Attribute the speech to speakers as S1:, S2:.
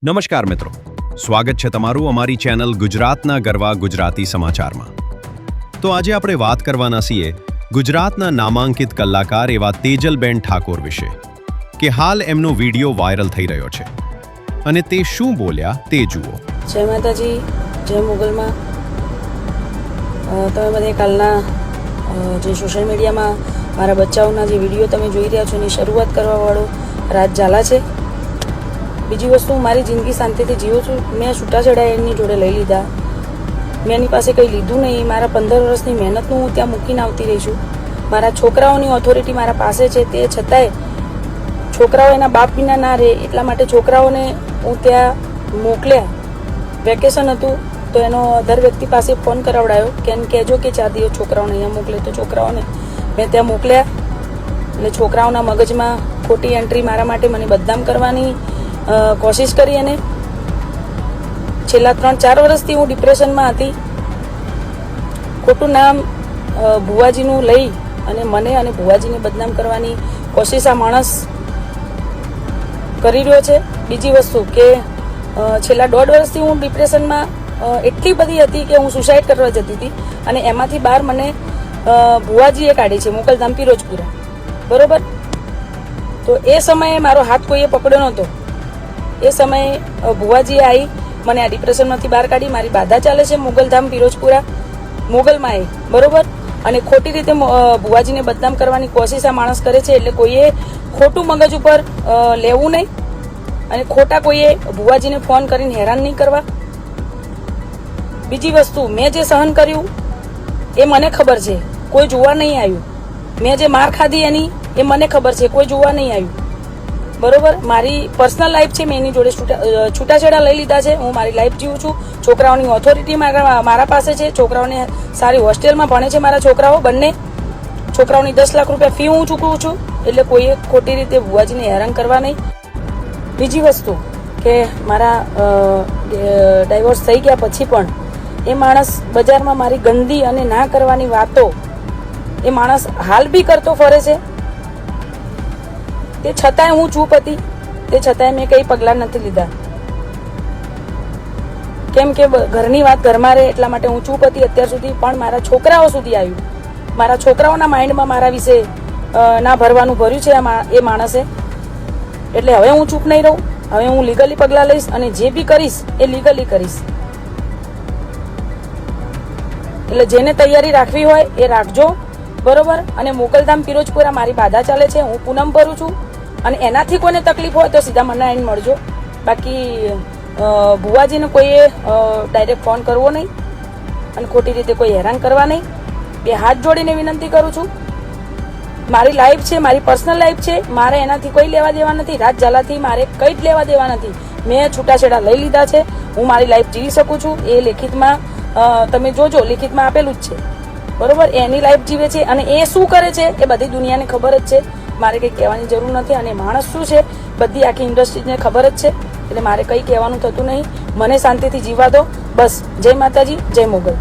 S1: નમસ્કાર મિત્રો, સ્વાગત છે તમારું અમારી ચેનલ ગુજરાતના ગરવા ગુજરાતી સમાચારમાં. તો આજે આપણે વાત કરવાના છીએ ગુજરાતના નામાંકિત કલાકાર એવા તેજલબેન ઠાકોર વિશે કે હાલ એમનો વિડીયો વાયરલ થઈ રહ્યો છે અને તે શું બોલ્યા તે જુઓ.
S2: જય માતાજી, જય મોગલમાં. તમે બધે કાલના જે સોશિયલ મીડિયામાં મારા બચ્ચાઓના જે વિડીયો તમે જોઈ રહ્યા છો એની શરૂઆત કરવાવાળો રાજ ઝાલા છે. બીજી વસ્તુ, મારી જિંદગી શાંતિથી જીવું છું. મેં છૂટાછેડા એની જોડે લઈ લીધા. મેં એની પાસે કંઈ લીધું નહીં. મારા 15 વર્ષની મહેનતનું હું ત્યાં મૂકીને આવતી રહી છું. મારા છોકરાઓની ઓથોરિટી મારા પાસે છે, તે છતાંય છોકરાઓ એના બાપ વિના ના રહે એટલા માટે છોકરાઓને હું ત્યાં મોકલ્યા. વેકેશન હતું તો એનો અધર વ્યક્તિ પાસે ફોન કરાવડાયો કે એને કહેજો કે 4 દિવસ છોકરાઓને અહીંયા મોકલે. તો છોકરાઓને મેં ત્યાં મોકલ્યા. એટલે છોકરાઓના મગજમાં ખોટી એન્ટ્રી મારા માટે મને બદનામ કરવાની કોશિશ કરી. અને છેલ્લા 3-4 વર્ષથી હું ડિપ્રેશનમાં હતી. ખોટું નામ ભુવાજીનું લઈ અને મને અને ભુવાજીને બદનામ કરવાની કોશિશ આ માણસ કરી રહ્યો છે. બીજી વસ્તુ કે છેલ્લા 1.5 વર્ષથી હું ડિપ્રેશનમાં એટલી બધી હતી કે હું સુસાઇડ કરવા જતી હતી અને એમાંથી બહાર મને ભુવાજીએ કાઢી છે, મોકલધામ પિરોજપુરા. બરોબર? તો એ સમયે મારો હાથ કોઈએ પકડ્યો નહોતો. એ સમયે ભુવાજીએ આવી મને આ ડિપ્રેશનમાંથી બહાર કાઢી. મારી બાધા ચાલે છે મોગલધામ પિરોજપુરા મોગલમાં એ. બરોબર? અને ખોટી રીતે ભુવાજીને બદનામ કરવાની કોશિશ આ માણસ કરે છે. એટલે કોઈએ ખોટું મગજ ઉપર લેવું નહીં અને ખોટા કોઈએ ભુવાજીને ફોન કરીને હેરાન નહીં કરવા. બીજી વસ્તુ, મેં જે સહન કર્યું એ મને ખબર છે, કોઈ જોવા નહીં આવ્યું. મેં જે માર ખાધી એની એ મને ખબર છે, કોઈ જોવા નહીં આવ્યું. બરોબર? મારી પર્સનલ લાઈફ છે, મેં એની જોડે છૂટાછેડા લઈ લીધા છે. હું મારી લાઈફ જીવું છું. છોકરાઓની ઓથોરિટી મારા પાસે છે. છોકરાઓને સારી હોસ્ટેલમાં ભણે છે મારા છોકરાઓ બંને. છોકરાઓની 10 લાખ રૂપિયા ફી હું ચૂકવું છું. એટલે કોઈએ ખોટી રીતે ભુવાજીને હેરાન કરવા નહીં. બીજી વસ્તુ કે મારા ડાયવોર્સ થઈ ગયા પછી પણ એ માણસ બજારમાં મારી ગંદી અને ના કરવાની વાતો એ માણસ હાલ બી કરતો ફરે છે. તે છતાંય હું ચૂપ હતી. તે છતાંય મેં કંઈ પગલાં નથી લીધા. કેમ કે ઘરની વાત ઘરમાં રહે એટલા માટે હું ચૂપ હતી અત્યાર સુધી. પણ મારા છોકરાઓ સુધી આવ્યું. મારા છોકરાઓના માઇન્ડમાં મારા વિશે ના ભરવાનું ભર્યું છે એ માણસે. એટલે હવે હું ચૂપ નહીં રહું. હવે હું લીગલી પગલાં લઈશ અને જે બી કરીશ એ લીગલી કરીશ. એટલે જેને તૈયારી રાખવી હોય એ રાખજો. બરોબર? અને મોગલધામ પિરોજપુરા મારી બાધા ચાલે છે. હું પૂનમ ભરું છું અને એનાથી કોઈને તકલીફ હોય તો સીધા મને આવીને મળજો. બાકી ભુવાજીને કોઈએ ડાયરેક્ટ ફોન કરવો નહીં અને ખોટી રીતે કોઈ હેરાન કરવા નહીં. 2 હાથ જોડીને વિનંતી કરું છું. મારી લાઈફ છે, મારી પર્સનલ લાઈફ છે. મારે એનાથી કોઈ લેવા દેવા નથી. રાજ ઝાલાથી મારે કંઈ જ લેવા દેવા નથી. મેં છૂટાછેડા લઈ લીધા છે. હું મારી લાઈફ જીવી શકું છું. એ લેખિતમાં તમે જોજો, લેખિતમાં આપેલું જ છે. બરોબર? એની લાઈફ જીવે છે અને એ શું કરે છે એ બધી દુનિયાને ખબર જ છે. મારે કંઈ કહેવાની જરૂર નથી. અને માણસ શું છે બધી આખી ઇન્ડસ્ટ્રીને ખબર જ છે. એટલે મારે કંઈ કહેવાનું થતું નહીં. મને શાંતિથી જીવવા દો. બસ. જય માતાજી, જય મોગલ.